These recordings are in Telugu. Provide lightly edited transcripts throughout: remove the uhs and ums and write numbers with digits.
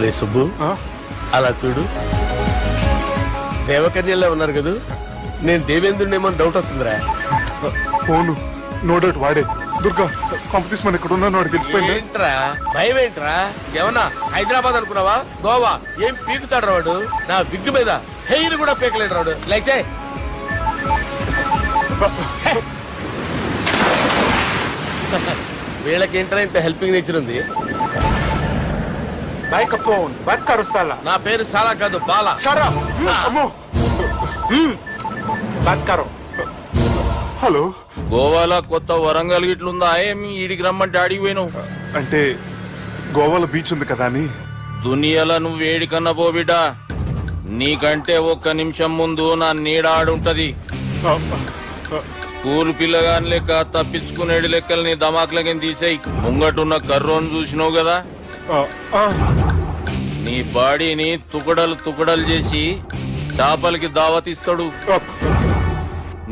రే సుబ్బు, అలా చూడు. దేవకన్యలో ఉన్నారు కదా, నేను దేవేంద్రుడేమో డౌట్ వస్తుందిరా. ఫోను నో డౌట్ వాడే. దుర్గా కాంపిటీషన్ ఇక్కడ ఉన్నాను వాడు తెలిసిపోయింది. ఏంట్రా భయం ఏంట్రా? ఏమన్నా హైదరాబాద్ అనుకున్నావా? గోవా ఏం పీకుతాడు రాడు? నా విగ్గు మీద హెయిర్ కూడా పీకలేడు రాడు. లేచే వీళ్ళకేంట్రా ఇంత హెల్పింగ్ నేచర్ ఉంది? నా పేరు సాలా కాదు, బాలా. హలో, గోవాలో కొత్త వరంగల్ గిట్లుందా? ఏమి ఈడికి రమ్మంటే అడిగి పోయినావు? అంటే గోవాలో బీచ్ ఉంది కదా అని. దునియాలో నువ్వు వేడికన్నా పో బిడ్డ. నీకంటే ఒక్క నిమిషం ముందు నా నీడ ఆడుంటది. స్కూల్ పిల్లగాని లెక్క తప్పించుకునేడు లెక్కలు నీ దమాకులకి తీసేయి. ముంగటున్న కర్రోని చూసినావు కదా, నీ బాడీని తుకడలు తుకడలు చేసి చేపలకి దావతిస్తాడు.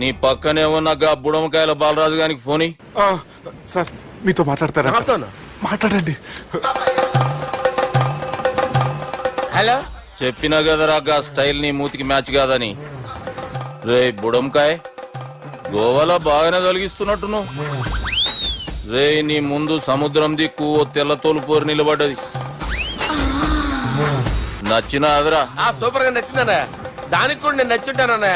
నీ పక్కనే ఉన్న బుడమకాయల బాలరాజు గారికి ఫోన్. సార్ మీతో మాట్లాడతారా? మాట్లాడండి. హలో, చెప్పినా కదరా గా స్టైల్ నీ మూతికి మ్యాచ్ కాదని. రే బుడంకాయ్, గోవాలో బాగానే తొలగిస్తున్నట్టు నువ్వు. రే నీ ముందు సముద్రం దిక్కు ఓ తెల్ల తోలుపోరు నిలబడ్డది. నచ్చిన అదరా? సూపర్ గా నచ్చిందన్నా. దానికి కూడా నేను నచ్చుంటానన్నా.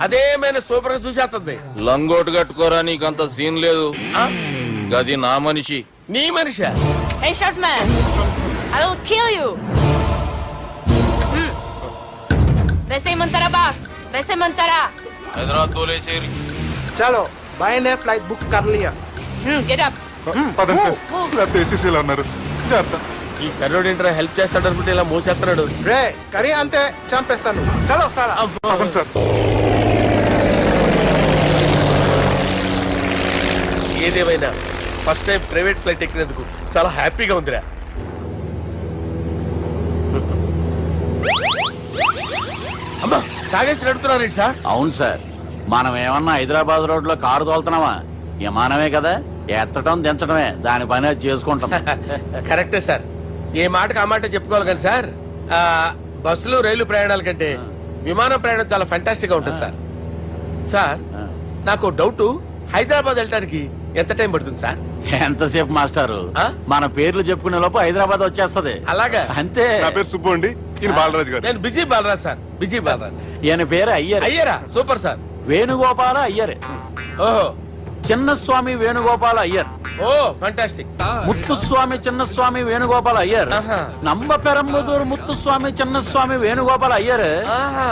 అదేమైనా సూపర్ గా చూసేస్తుంది. లంగోటు కట్టుకోరా, నీకంత సీన్ లేదు. గది నా మనిషి. నీ మనిషి? Hey, short man! I will kill you! वैसे ही मंतरा बास, वैसे मंतरा. హైదరాబాద్ తోలేసేరి. चलो भाई ने फ्लाइट बुक कर लिया. Get up. పదండి సార్, లేకపోతే ఏసీసీలో ఉన్నారు. జాగ్రత్త. ఈ కర్రోడు ఏంట్రా హెల్ప్ చేస్తాడు అనుకుంటే ఇలా మోసేస్తున్నాడు. రే కరీ అంతే చంపేస్తాను. చలో సారా. పదండి సార్. ఏదేమైనా ఫస్ట్ టైం ప్రైవేట్ ఫ్లైట్ ఎక్కినందుకు చాలా హ్యాపీగా ఉందిరా. అమ్మా, తాగేసి నడుపుతున్నారేంటి సార్? అవును సార్, మనం ఏమన్నా హైదరాబాద్ రోడ్ లో కారు తోలుతున్నామా? విమానమే కదా, ఎత్తడం దించడమే దాని పని అది చేసుకుంటాం. కరెక్టే సార్. ఏ మాటకు ఆ మాట చెప్పుకోవాలి కానీ సార్, బస్సులు రైలు ప్రయాణాల కంటే విమానం ప్రయాణం చాలా ఫెంటాస్టిక్ గా ఉంటుంది సార్. సార్ నాకు డౌట్, హైదరాబాద్ వెళ్ళడానికి ఎంత టైం పడుతుంది సార్? ఎంతసేపు మాస్టారు, మన పేర్లు చెప్పుకునే లోపు హైదరాబాద్ వచ్చేస్తది. అలాగా? అంతే. నా పేరు సుబ్బు అండి, ఈయన బాలరాజు గారు. నేను BG Balaraj sir. BG Balaraj. ఈయన పేరు అయ్యర్. అయ్యరా? Super sir. వేణుగోపాల అయ్యర్. ఓహో, చిన్నస్వామి వేణుగోపాల అయ్యర్. ఓ ఫంటాస్టిక్. ముత్తుస్వామి చిన్నస్వామి వేణుగోపాల అయ్యర్. నంబ పెరంబదూరు ముత్తుస్వామి చిన్నస్వామి వేణుగోపాల అయ్యర్.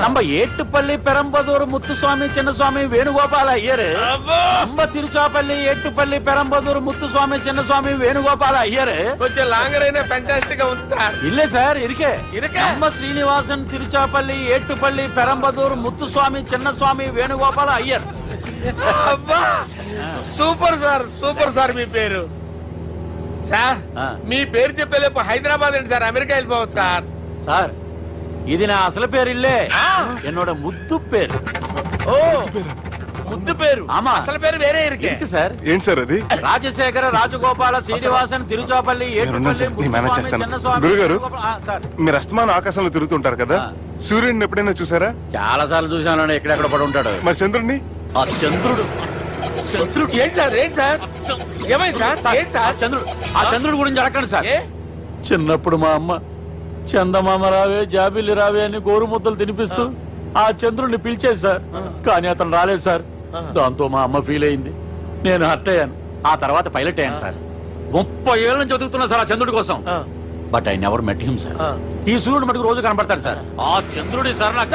నంబ ఏట్టుపల్లి పెరంబదూరు ముత్తుస్వామి చిన్నస్వామి వేణుగోపాల అయ్యర్. నంబ తిరుచాపల్లి ఏట్టుపల్లి పెరంబదూరు ముత్తుస్వామి చిన్నస్వామి వేణుగోపాల అయ్యర్. కొంచెం లాంగర్ అయినా ఫంటాస్టిక్ గా ఉంది సార్. ఇల్లే సార్, ఇరికే. నంబ శ్రీనివాసన్ తిరుచాపల్లి ఏట్టుపల్లి పెరంబదూరు ముత్తుస్వామి చిన్నస్వామి వేణుగోపాల అయ్యర్. అబ్బా, సూపర్ సార్, సూపర్ సార్. మీ పేరు సార్, మీ పేరు చెప్పేలేపు హైదరాబాద్ ఏంటి సార్, అమెరికా వెళ్ళిపోవచ్చు సార్. సార్ ఇది నా అసలు పేరు ఇల్లే, ఎన్నోడ ముద్దు పేరు. ఓ ముద్దు పేరు? ఆమా. అసలు పేరు వేరే ఇరికే సార్. ఏంటి సార్ అది? రాజశేఖర రాజగోపాల శ్రీనివాసన్ తిరుచాపల్లి గురుగారు, మీరు అస్తమానం ఆకాశంలో తిరుగుతుంటారు కదా, సూర్యుడిని ఎప్పుడైనా చూసారా? చాలా సార్లు చూసాను, ఎక్కడెక్కడ పడి ఉంటాడు. మరి చంద్రుడిని? ఆ చంద్రుడు. చంద్రుడు ఏంటి సార్? ఏంటి సార్? ఏమైంది సార్? ఏంటి సార్? చంద్రుడు. ఆ చంద్రుడు గురించి అడగండి సార్. చిన్నప్పుడు మా అమ్మ చందమామ రావే జాబిల్లి రావే అని గోరు ముద్దలు తినిపిస్తూ ఆ చంద్రుడిని పిలిచేది సార్. కానీ అతను రాలేదు సార్. దాంతో మా అమ్మ ఫీల్ అయింది, నేను హర్ట్ అయ్యాను. ఆ తర్వాత పైలట్ అయ్యాను సార్. 30 ఏళ్ళ నుంచి చదువుతున్నా సార్ ఆ చంద్రుడి కోసం. But I never met him sir. ఈ సూర్యుడు మటుకు రోజు కనబడతాడు సార్. ఆ చంద్రుడి సార్ నాకు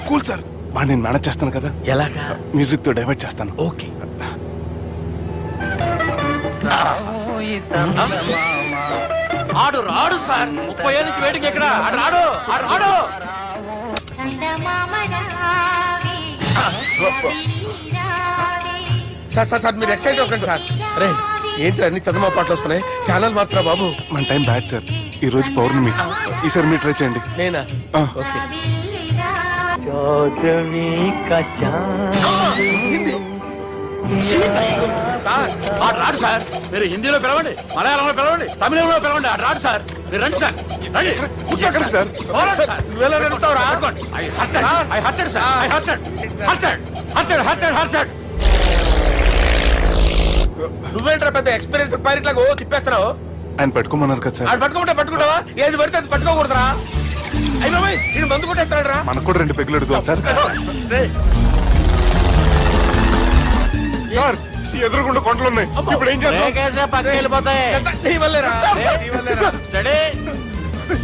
కూల్ సార్, బాగా నేను మేనేజ్ చేస్తాను కదా. ఎలాగా? మ్యూజిక్ తో డైవర్ట్ చేస్తాను. ఓకే. ఆడు రాడు సార్, 30 ఏళ్ళ నుంచి వేడికి ఎక్కడ ఆడు రాడు. ఆడు రాడు. సార్ సార్ సార్ మీరు ఎక్సైట్ అవ్వకండి సార్. రే ఏంటి అన్ని చదువు పాటలు వస్తున్నాయి, ఛానల్ మార్చరా బాబు. మన టైం బ్యాడ్ సార్, ఈ రోజు పౌర్ణమి. ఈసారి మీరు ట్రై చేయండి. నేనా? ఓకే. సార్ ఆడు రాడు సార్. మీరు హిందీలో పిలవండి, మలయాళంలో పిలవండి, తమిళంలో పిలవండి, ఆడు రాడు సార్. మీరు రండి సార్, రండి. ఎక్కడ సార్? పోరాడు సార్. నువ్వెలా నడుపుతావురా? పట్టుకోండి. I hurted, sir. I hurted. నువ్వేంట్రా పెద్ద ఎక్స్పీరియన్స్ పైరెట్ లాగా ఓ తిప్పేస్తున్నావు? ఆయన పెట్టుకోమన్నారు కదా సార్. ఆడు పట్టుకుంటే పట్టుకుంటావా? ఏది పడితే అది పట్టుకోకూడదురా? అయ్యి బాబాయ్ ఇది మందు కొట్టేస్తాడు రా. మనకు కూడా 2 పెగ్గులు ఎడుతాం సార్. సార్ ఎదురుగుండా కొండలు ఉన్నాయి, ఇప్పుడు ఏం చేద్దాం? పక్కకి వెళ్ళిపోతాయి. నీ వల్లేరా? నీ వల్లేరా? Steady.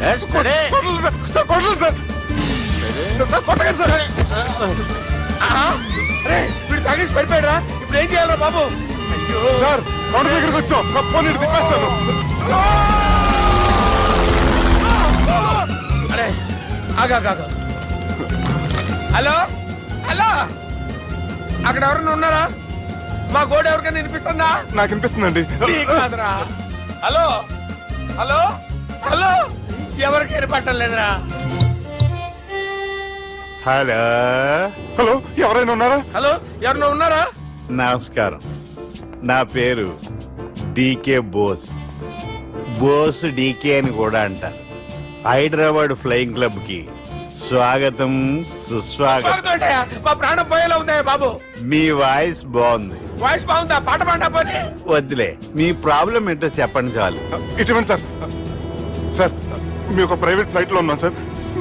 Yes, steady. Kondalu sir, sir, Kondalu sir. Sir, కొట్టకండి సార్. ఆహా. అరే వీడు తాగేసి పడిపోయాడు రా. ఇప్పుడు ఏం చేయాలరా బాబు? అయ్యో సార్ కొండ దగ్గరికి వచ్చాం, ఫోన్ ఇటు తిప్పేస్తాను. అరే ఆగా హలో హలో, అక్కడ ఎవరన్నా ఉన్నారా? మా గోడ ఎవరికైనా వినిపిస్తుందా? నాకు వినిపిస్తుందండి. నీకు కాదురా. హలో హలో హలో, ఎవరికి వినపట్టలేదురా. హలో హలో ఎవరైనా ఉన్నారా? హలో ఎవరన్నా ఉన్నారా? నమస్కారం, నా పేరు డీకే బోస్. బోస్ డీకే అని కూడా అంటారు. హైదరాబాద్ ఫ్లయింగ్ క్లబ్ కి స్వాగతం సుస్వాగతం. స్వాగతం ఏంటయ్యా? మా ప్రాణం పోయేలా ఉందా బాబు? మీ వాయిస్ బాగుంది. వాయిస్ బాగుందా? పాట పాడా పోనీ. వద్దులే, మీ ప్రాబ్లం ఏంటో చెప్పండి చాలు. ఇటువంటి సార్, సార్ మీ ఒక ప్రైవేట్ ఫ్లైట్ లో ఉన్నాం సార్.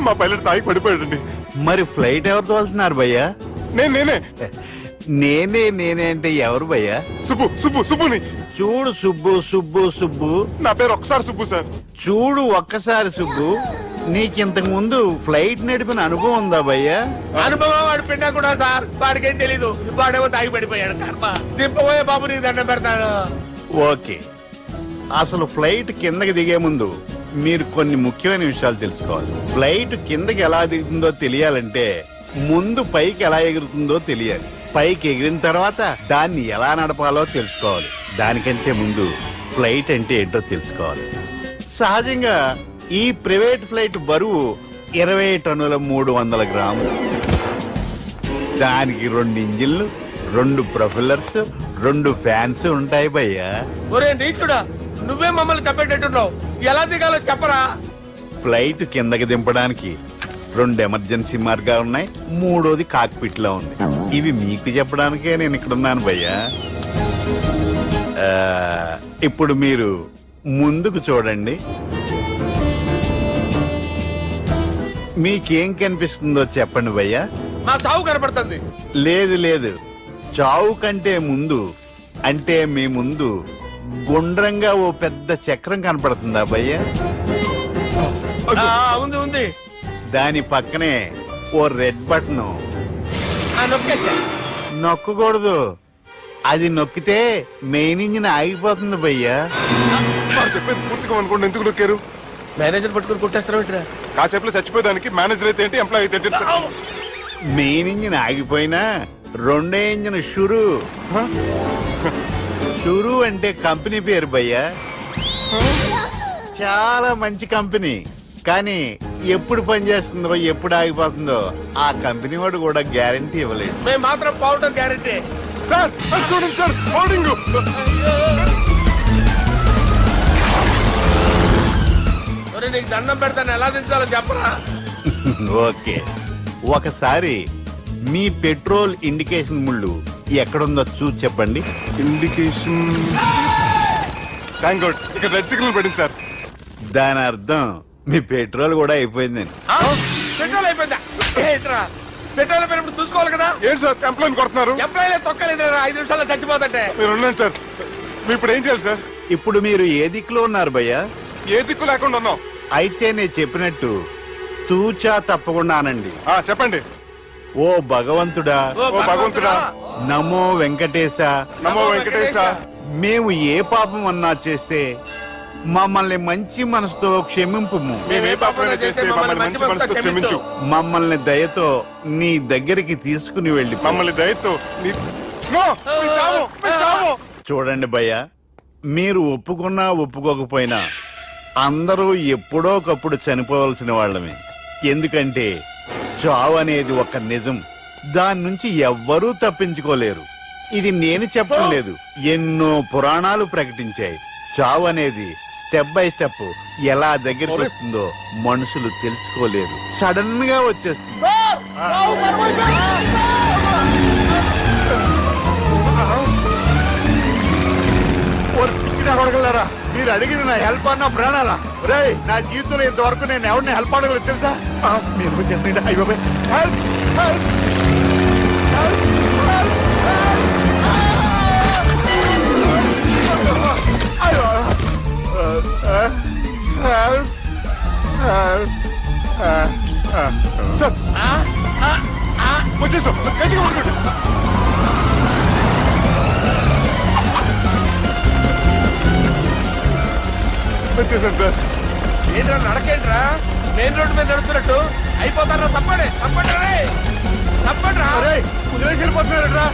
మా పైలట్ తాగి పడిపోయాడండి. మరి ఫ్లైట్ ఎవరు తోలుతున్నారు భయ్యా? నేనే నేనే అంటే ఎవరు భయ్యా? సుబ్బుని. చూడు సుబ్బు, నా పేరు ఒకసారి సుబ్బు సార్. చూడు ఒక్కసారి సుబ్బు, నీకింతకు ముందు ఫ్లైట్ నడిపిన అనుభవం ఉందా భయ్యా? అనుభవం వాడు పిండా కూడా సార్, వాడికేం తెలీదు. వాడేమో తాగి పడిపోయాడు. కర్మ దింపబోయే బాబు నీకు దండం పెడతాను. ఓకే, అసలు ఫ్లైట్ కిందకి దిగే ముందు మీరు కొన్ని ముఖ్యమైన విషయాలు తెలుసుకోవాలి. ఫ్లైట్ కిందకి ఎలా దిగుతుందో తెలియాలంటే ముందు పైకి ఎలా ఎగురుతుందో తెలియాలి. పైకి ఎగిరిన తర్వాత దాన్ని ఎలా నడపాలో తెలుసుకోవాలి. దానికంటే ముందు ఫ్లైట్ అంటే ఏంటో తెలుసుకోవాలి. సహజంగా ఈ ప్రైవేట్ ఫ్లైట్ బరువు 20 టన్నుల 300 గ్రాములు. దానికి 2 ఇంజిన్లు, 2 ప్రొఫెల్లర్స్, 2 ఫ్యాన్స్ ఉంటాయి భయ్యా. ఒరే నీచుడా, నువ్వే మమ్మల్ని తప్పేటట్టున్నావు. ఎలా దిగాలో చెప్పరా? ఫ్లైట్ కిందకి దింపడానికి 2 ఎమర్జెన్సీ మార్గాలు ఉన్నాయి, 3వది కాక్పిట్ లో ఉంది. ఇవి మీకు చెప్పడానికే నేను ఇక్కడ ఉన్నాను భయ్యా. ఇప్పుడు మీరు ముందుకు చూడండి. మీకేం కనిపిస్తుందో చెప్పండి భయ్యా. మా చావు కనపడుతుంది. లేదు, చావు కంటే ముందు అంటే మీ ముందు గుండ్రంగా ఓ పెద్ద చక్రం కనపడుతుందా భయ్యా? ఉంది. దాని పక్కనే ఓ రెడ్ బటన్. నొక్కేసా. నొక్కకూడదు, అది నొక్కితే మెయిన్ ఇంజిన్ ఆగిపోతుంది భయ్యా. వారు చెప్పేది పూర్తిగా అనుకోండి, ఎందుకు నొక్కారు? మేనేజర్ పట్టుకుని కొట్టేస్తారా? కాసేపులో చచ్చిపోయేదానికి మేనేజర్ అయితే ఏంటి, ఎంప్లాయ్ అయితే ఏంటి? మెయిన్ ఇంజిన్ ఆగిపోయినా 2వ ఇంజిన్ షురు అంటే కంపెనీ పేరు భయ్యా. చాలా మంచి కంపెనీ, కానీ ఎప్పుడు పనిచేస్తుందో ఎప్పుడు ఆగిపోతుందో ఆ కంపెనీ వాడు కూడా గ్యారంటీ ఇవ్వలేదు. మేము మాత్రం పౌడర్ గ్యారెంటీ. సార్ అది చూడండి సార్, హోర్డింగ్. నీకు దండం పెడతాను, ఎలా దించాలో చెప్పరా? ఓకే, ఒకసారి మీ పెట్రోల్ ఇండికేషన్ ముళ్ళు ఎక్కడుందో చూసి చెప్పండి. ఇండికేషన్. థ్యాంక్ గాడ్, ఇక్కడ రెడ్ సిగ్నల్ పడింది సార్. దాని అర్థం మీ పెట్రోల్ కూడా అయిపోయిందని. పెట్రోల్ అయిపోయిందా? పెట్రోల్ అయిపోయినప్పుడు చూసుకోవాలి కదా. ఏంటి సార్ కంప్లైంట్ కొడుతున్నారు? ఎంప్లాయీ తొక్కలేదు. 5 నిమిషాల్లో చచ్చిపోతుంటే మీరు ఉండండి సార్. మీరు ఇప్పుడు ఏం చేయాలి సార్? ఇప్పుడు మీరు ఏ దిక్కులో ఉన్నారు భయ్యా? ఏ దిక్కు లేకుండా ఉన్నాం. అయితే నేను చెప్పినట్టు తూచా తప్పకుండా అనండి. చెప్పండి. ఓ భగవంతుడా, ఓ భగవంతుడా, నమో వెంకటేశ, నమో వెంకటేశ. మేము ఏ పాపం అన్నా చేస్తే మమ్మల్ని మంచి మనసుతో క్షమింపు. మేము ఏ పాపమైనా చేస్తే మమ్మల్ని మంచి మనసుతో క్షమించు. మమ్మల్ని దయతో నీ దగ్గరికి తీసుకుని వెళ్ళి మమ్మల్ని దయతో చూడండి భయ్యా, మీరు ఒప్పుకున్నా ఒప్పుకోకపోయినా అందరూ ఎప్పుడో ఒకప్పుడు చనిపోవలసిన వాళ్ళమే. ఎందుకంటే చావు అనేది ఒక నిజం, దాని నుంచి ఎవ్వరూ తప్పించుకోలేరు. ఇది నేను చెప్పడం లేదు, ఎన్నో పురాణాలు ప్రకటించాయి. చావు అనేది స్టెప్ బై స్టెప్ ఎలా దగ్గరికి వస్తుందో మనుషులు తెలుసుకోలేరు, సడన్ గా వచ్చేస్తుంది. అడగలరా, మీరు అడిగింది నా హెల్ప్ అన్న ప్రాణాలా? రే, నా జీవితంలో ఇంతవరకు నేను ఎవరిని హెల్ప్ అడగలేదు తెలుసా? మీరు చెప్పండి. అయ్యో, హెల్ప్ హెల్ప్ సార్ వచ్చేసాం, గట్టిగా పట్టుకోండి. వచ్చేసాను సార్. ఏంట్రా నడకేంట్రా, మెయిన్ రోడ్డు మీద నడుస్తున్నట్టు అయిపోతారా? తప్పండి తప్పండి రే, తప్పండి రా. కుదిరేసి వెళ్ళిపోతున్నారట్రా.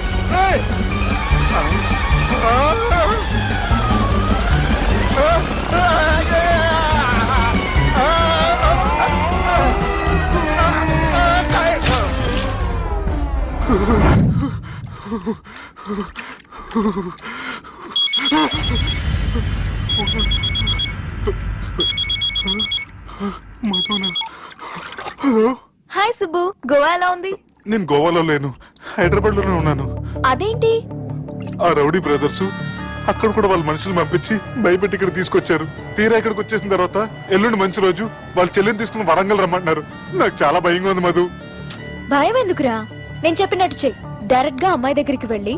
హాయ్ సుబ్బు, గోవా ఎలా ఉంది? నేను గోవాలో లేను, హైదరాబాద్ లోనే ఉన్నాను. అదేంటి? ఆ రౌడీ బ్రదర్స్ అక్కడ కూడా వాళ్ళ మనుషులు పంపించి భయపెట్టి ఇక్కడ తీసుకొచ్చారు. తీరా ఇక్కడికి వచ్చేసిన తర్వాత ఎల్లుండి మంచి రోజు వాళ్ళ చెల్లిని తీసుకుని వరంగల్ రమ్మంటున్నారు. నాకు చాలా భయంగా ఉంది మధు. భయం ఎందుకురా? నేను చెప్పినట్టు చెయ్యి. డైరెక్ట్ గా అమ్మాయి దగ్గరికి వెళ్ళి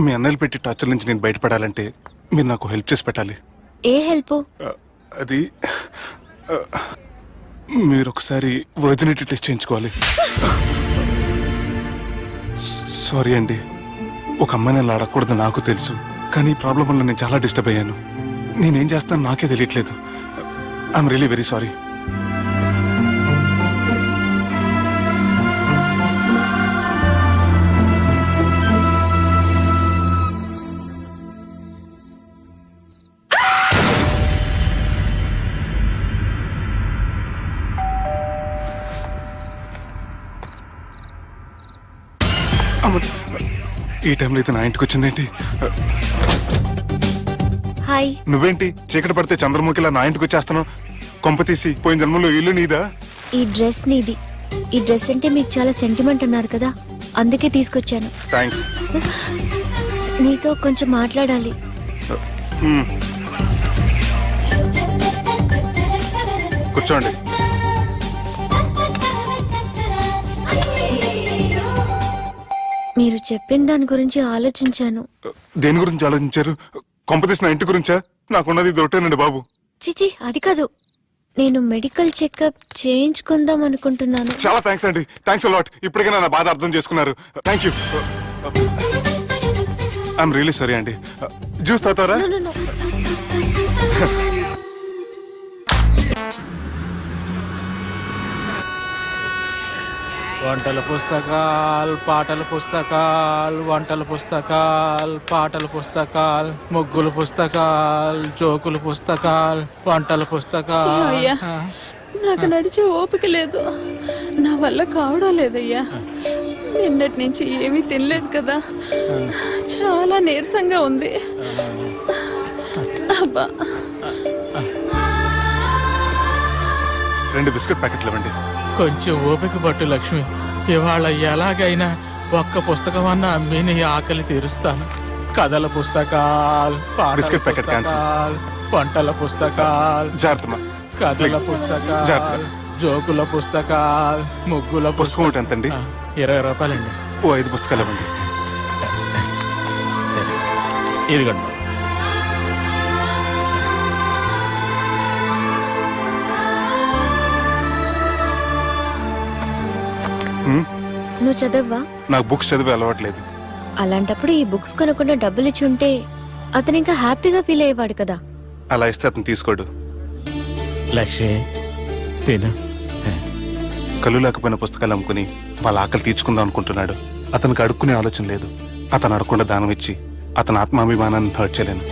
మీ అన్నయ్యలు పెట్టి టార్చర్ నుంచి నేను బయటపడాలంటే మీరు నాకు హెల్ప్ చేసి పెట్టాలి. ఏ హెల్ప్? అది మీరు ఒకసారి వర్జినిటీ టెస్ట్ చేయించుకోవాలి. సారీ అండి, ఒక అమ్మాయిని అలా అడగకూడదు నాకు తెలుసు, కానీ ఈ ప్రాబ్లం వల్ల నేను చాలా డిస్టర్బ్ అయ్యాను. నేనేం చేస్తాను నాకే తెలియట్లేదు. I'm really very sorry. ఈ టైంలో అయితే నా ఇంటికి వచ్చిందేంటి? హాయ్. నువ్వేంటి చీకటి పడితే చంద్రముఖిలా నా ఇంటికి వచ్చేస్తాను? కొంప తీసి పోయిన జన్మలో ఇల్లు నీదా? ఈ డ్రెస్ నీది. ఈ డ్రెస్ అంటే మీకు చాలా సెంటిమెంట్ అన్నారు కదా, అందుకే తీసుకొచ్చాను. థ్యాంక్స్. నీతో కొంచెం మాట్లాడాలి. కూర్చోండి. మీరు చెప్పిన దాని గురించి ఆలోచించాను. దేని గురించి ఆలోచించారు? కొంపతీసి నా ఇంటి గురించా? నాకున్నది దొరకనండి బాబు. చిచి, అది కాదు. నేను మెడికల్ చెకప్ చేయించుకుందాం అనుకుంటున్నాను. చాలా థ్యాంక్స్ అండి, థ్యాంక్స్ అలాట్. ఇప్పటికైనా నా బాధ అర్థం చేసుకున్నారు. Thank you. I'm really sorry అండి. జ్యూస్ తాతారా? No, no, no. వంటల పుస్తకాలు, పాటల పుస్తకాలు, వంటల పుస్తకాలు, పాటల పుస్తకాలు, ముగ్గుల పుస్తకాలు, జోకుల పుస్తకాలు, వంటల పుస్తకాలు. అయ్యా, నాకు నడిచే ఓపిక లేదు, నా వల్ల కావడం లేదయ్యా. నిన్నటి నుంచి ఏమీ తినలేదు కదా, చాలా నీరసంగా ఉంది. అబ్బా, 2 బిస్కెట్ ప్యాకెట్లు ఇవ్వండి. కొంచెం ఓపిక పట్టు లక్ష్మి. ఇవాళ ఎలాగైనా ఒక్క పుస్తకం అన్న అమ్మి నీ ఆకలి తీరుస్తాను. కథల పుస్తకాలు, పాటల బిస్కెట్ ప్యాకెట్ క్యాన్సిల్. పుస్తకాలు, వంటల పుస్తకాలు, జాగ్రత్త. కథల పుస్తకాలు, జాగ్రత్త. జోకుల పుస్తకాలు, ముగ్గుల పుస్తకం ఒకటి ఎంతండి? 20 రూపాయలండి. ఓ 5 పుస్తకాలు ఇవ్వండి. ఇదిగండి. నువ్వు చదవ్వా? నాకు బుక్స్ చదివే అలవాట్లేదు. అలాంటప్పుడు ఈ బుక్స్ కొనకుండా డబ్బులు ఇచ్చి ఉంటే అతను ఇంకా హ్యాపీగా ఫీల్ అయ్యేవాడు కదా. అలా ఇస్తే అతను తీసుకోడు. లక్ష్మి తిను. కళ్ళు లేకపోయిన పుస్తకాలు అమ్ముకుని వాళ్ళ ఆకలి తీర్చుకుందాం అనుకుంటున్నాడు. అతనికి అడుక్కునే ఆలోచన లేదు. అతను అడగకుండా దానం ఇచ్చి అతని ఆత్మాభిమానాన్ని హర్ట్ చేయలేను.